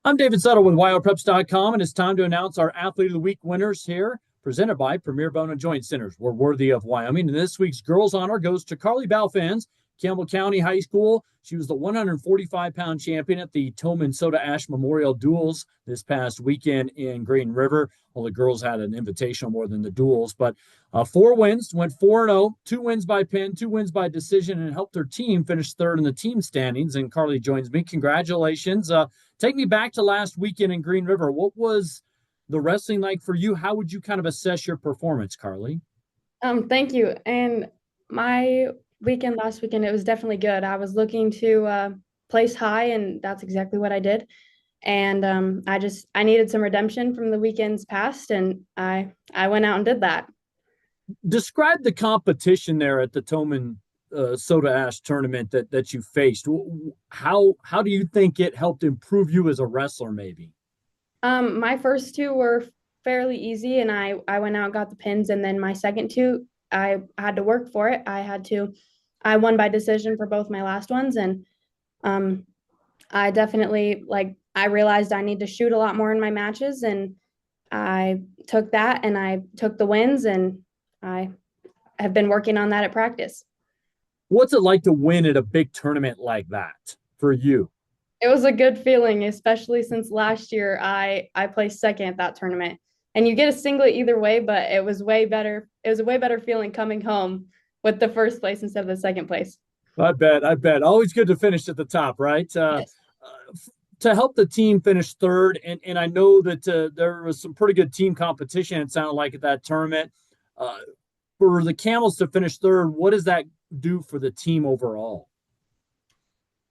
I'm David Sutter with Wyopreps.com, and it's time to announce our Athlete of the Week winners here, presented by Premier Bone and Joint Centers. We're worthy of Wyoming, and this week's girls' honor goes to Karlie Balfanz, Campbell County High School. She was the 145-pound champion at the Tillman Soda Ash Memorial Duels this past weekend in Green River. Well, the girls had an invitational more than the duels, but 4 wins, went 4-0, 2 wins by pin, 2 wins by decision, and helped her team finish third in the team standings. And Karlie joins me. Congratulations. Take me back to last weekend in Green River. What was the wrestling like for you? How would you kind of assess your performance, Karlie? Thank you. And my weekend last weekend, it was definitely good. I was looking to place high, and that's exactly what I did. And I needed some redemption from the weekends past, and I went out and did that. Describe the competition there at the Tillman Soda Ash tournament that you faced. How do you think it helped improve you as a wrestler? Maybe. My first two were fairly easy, and I went out and got the pins, and then my second two, I had to work for it. I won by decision for both my last ones, and um, I definitely I realized I need to shoot a lot more in my matches, and I took that and I took the wins, and I have been working on that at practice. What's it like to win at a big tournament like that for you? It was a good feeling, especially since last year I placed second at that tournament. And you get a singlet either way, but it was way better. It was a way better feeling coming home with the first place instead of the second place. I bet. I bet. Always good to finish at the top, right? Yes. To help the team finish third, and I know that there was some pretty good team competition, it sounded like, at that tournament. Uh, for the Camels to finish third, what does that do for the team overall?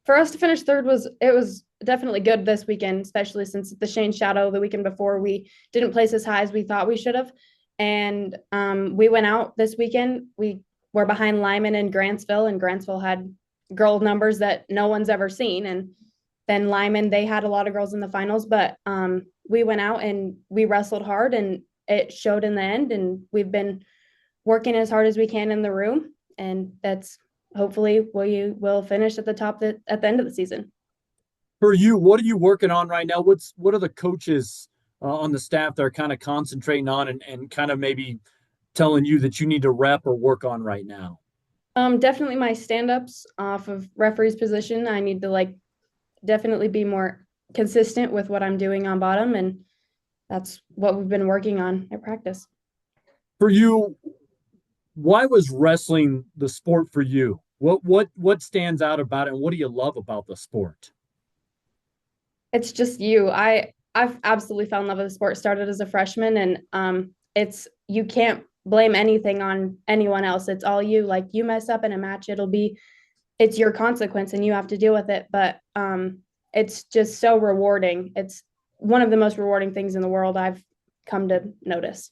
For us to finish third was definitely good this weekend, especially since the Shane Shadow the weekend before we didn't place as high as we thought we should have. And we went out this weekend. We were behind Lyman and Grantsville, and Grantsville had girl numbers that no one's ever seen. And then Lyman, they had a lot of girls in the finals, but we went out and we wrestled hard, and it showed in the end. And we've been working as hard as we can in the room, and that's hopefully we will finish at the top at the end of the season. For you, what are you working on right now? What are the coaches on the staff that are kind of concentrating on and kind of maybe telling you that you need to rep or work on right now? Definitely my stand-ups off of referee's position. I need to definitely be more consistent with what I'm doing on bottom, and that's what we've been working on at practice. For you, why was wrestling the sport for you? What stands out about it, and what do you love about the sport? It's just you. I've absolutely fell in love with the sport. Started as a freshman, and it's you can't blame anything on anyone else. It's all you. Like you mess up in a match, it's your consequence, and you have to deal with it. But it's just so rewarding. It's one of the most rewarding things in the world I've come to notice.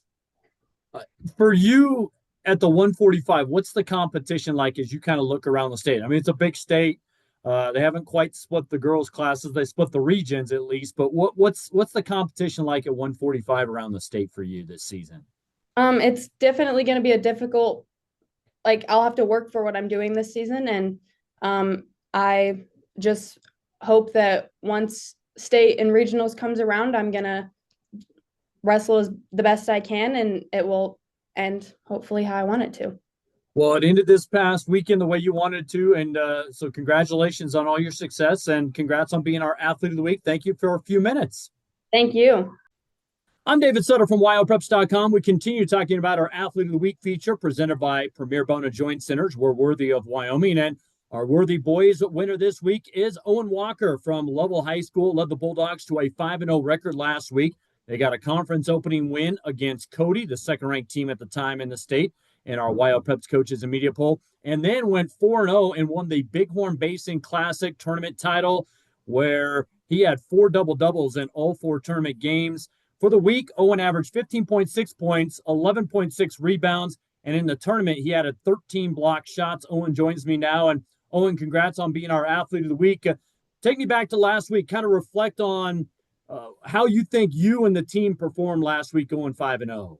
For you at the 145, what's the competition like as you kind of look around the state? I mean, it's a big state. They haven't quite split the girls' classes. They split the regions at least. But what's the competition like at 145 around the state for you this season? It's definitely going to be a difficult. I'll have to work for what I'm doing this season, and I just hope that once state and regionals comes around, I'm gonna wrestle as the best I can, and it will end hopefully how I want it to. Well, it ended this past weekend the way you wanted to, and so congratulations on all your success, and congrats on being our athlete of the week. Thank you for a few minutes. Thank you. I'm David Sutter from Wyopreps.com. We continue talking about our Athlete of the Week feature presented by Premier Bone and Joint Centers. We're worthy of Wyoming, and our worthy boys winner this week is Owen Walker from Lovell High School. Led the Bulldogs to a 5-0 record last week. They got a conference opening win against Cody, the second-ranked team at the time in the state, in our Wyopreps coaches and media poll, and then went 4-0 and won the Bighorn Basin Classic tournament title, where he had 4 double-doubles in all 4 tournament games. For the week, Owen averaged 15.6 points, 11.6 rebounds, and in the tournament, he had 13 block shots. Owen joins me now, and Owen, congrats on being our Athlete of the Week. Take me back to last week, kind of reflect on how you think you and the team performed last week going 5-0.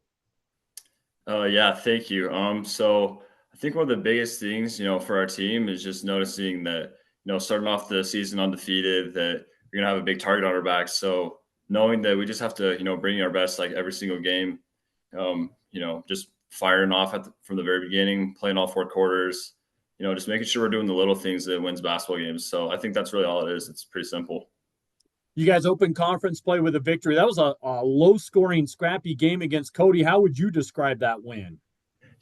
Yeah, thank you. So I think one of the biggest things, for our team is just noticing that, starting off the season undefeated, that we're gonna have a big target on our back. So knowing that we just have to, bring our best like every single game, just firing off from the very beginning, playing all 4 quarters, just making sure we're doing the little things that wins basketball games. So I think that's really all it is. It's pretty simple. You guys open conference play with a victory. That was a low-scoring, scrappy game against Cody. How would you describe that win?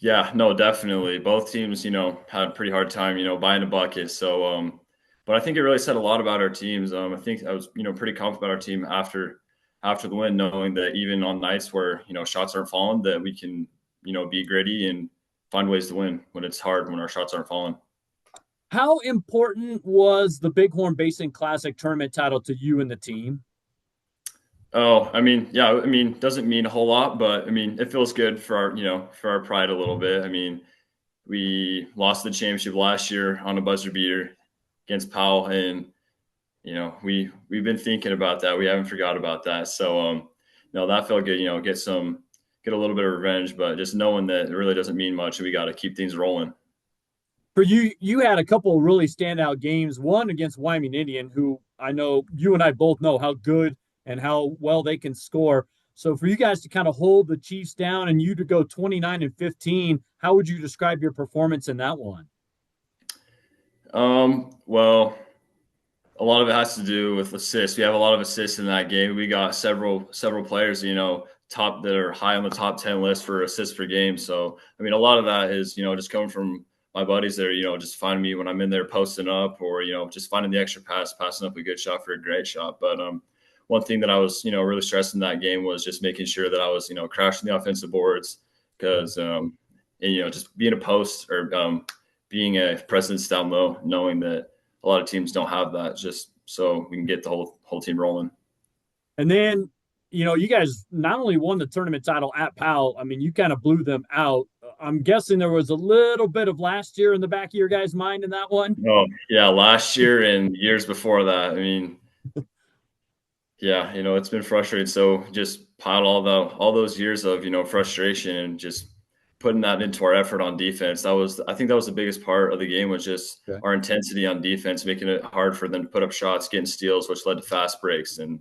Yeah, no, definitely. Both teams, had a pretty hard time, buying a bucket. So, but I think it really said a lot about our teams. I think I was, pretty confident about our team after the win, knowing that even on nights where, shots aren't falling, that we can, be gritty and find ways to win when it's hard, when our shots aren't falling. How important was the Bighorn Basin Classic tournament title to you and the team? Oh, doesn't mean a whole lot, but it feels good for our pride a little bit. We lost the championship last year on a buzzer beater against Powell, and we've been thinking about that. We haven't forgot about that. So no, that felt good. Get a little bit of revenge, but just knowing that it really doesn't mean much, and we got to keep things rolling. For you, you had a couple of really standout games. One against Wyoming Indian, who I know you and I both know how good and how well they can score. So for you guys to kind of hold the Chiefs down and you to go 29-15, how would you describe your performance in that one? Well, a lot of it has to do with assists. We have a lot of assists in that game. We got several players, top that are high on the top 10 list for assists per game. So, a lot of that is, just coming from my buddies there, just finding me when I'm in there posting up, or, just finding the extra pass, passing up a good shot for a great shot. But, one thing that I was, really stressing that game was just making sure that I was, crashing the offensive boards, because, just being a post, or being a presence down low, knowing that a lot of teams don't have that, just so we can get the whole team rolling. And then, you guys not only won the tournament title at Powell, you kind of blew them out. I'm guessing there was a little bit of last year in the back of your guys' mind in that one. Oh, yeah, last year and years before that. Yeah, it's been frustrating. So just piled all those years of, frustration, and just putting that into our effort on defense. I think that was the biggest part of the game, was just our intensity on defense, making it hard for them to put up shots, getting steals, which led to fast breaks. And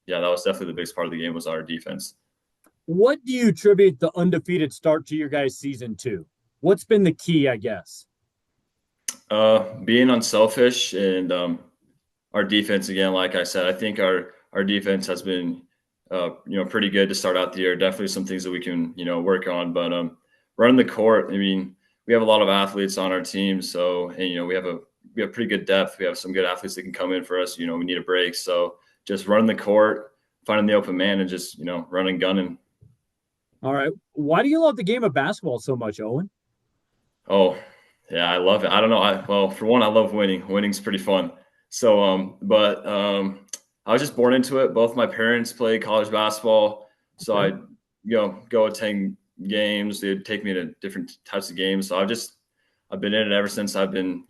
yeah, that was definitely the biggest part of the game, was our defense. What do you attribute the undefeated start to your guys' season to? What's been the key, I guess? Being unselfish, and our defense, again, like I said, I think our defense has been, pretty good to start out the year. Definitely some things that we can, work on. But running the court, we have a lot of athletes on our team. So, and, we have pretty good depth. We have some good athletes that can come in for us. We need a break. So just running the court, finding the open man, and just, running, gunning. All right. Why do you love the game of basketball so much, Owen? Oh, yeah, I love it. I don't know. Well, for one, I love winning. Winning's pretty fun. So, I was just born into it. Both my parents played college basketball, so I, go attend games. They'd take me to different types of games. So I've been in it ever since I've been,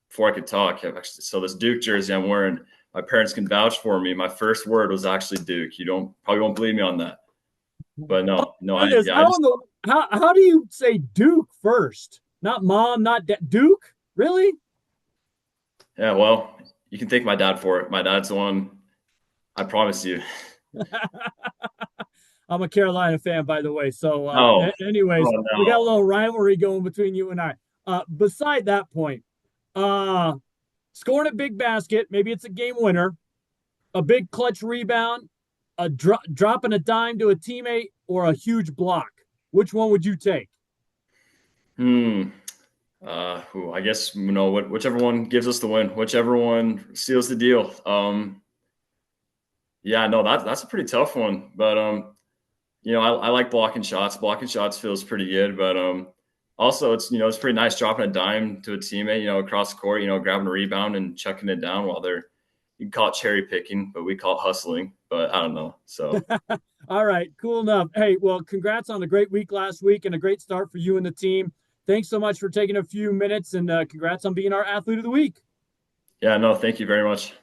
before I could talk. So this Duke jersey I'm wearing, my parents can vouch for me. My first word was actually Duke. You probably won't believe me on that, but no, how do you say Duke first? Not mom, not Duke? Really? Yeah, well, you can thank my dad for it. My dad's the one. I promise you. I'm a Carolina fan, by the way. So, anyways, no. We got a little rivalry going between you and I. Beside that point, scoring a big basket, maybe it's a game winner, a big clutch rebound, a dropping a dime to a teammate, or a huge block. Which one would you take? I guess, whichever one gives us the win, whichever one seals the deal. Yeah, no, that's a pretty tough one, but I like blocking shots. Blocking shots feels pretty good, but also it's pretty nice dropping a dime to a teammate, across the court, grabbing a rebound and chucking it down while you can call it cherry picking, but we call it hustling. But I don't know. So all right, cool enough. Hey, well, congrats on a great week last week and a great start for you and the team. Thanks so much for taking a few minutes, and congrats on being our athlete of the week. Yeah, no, thank you very much.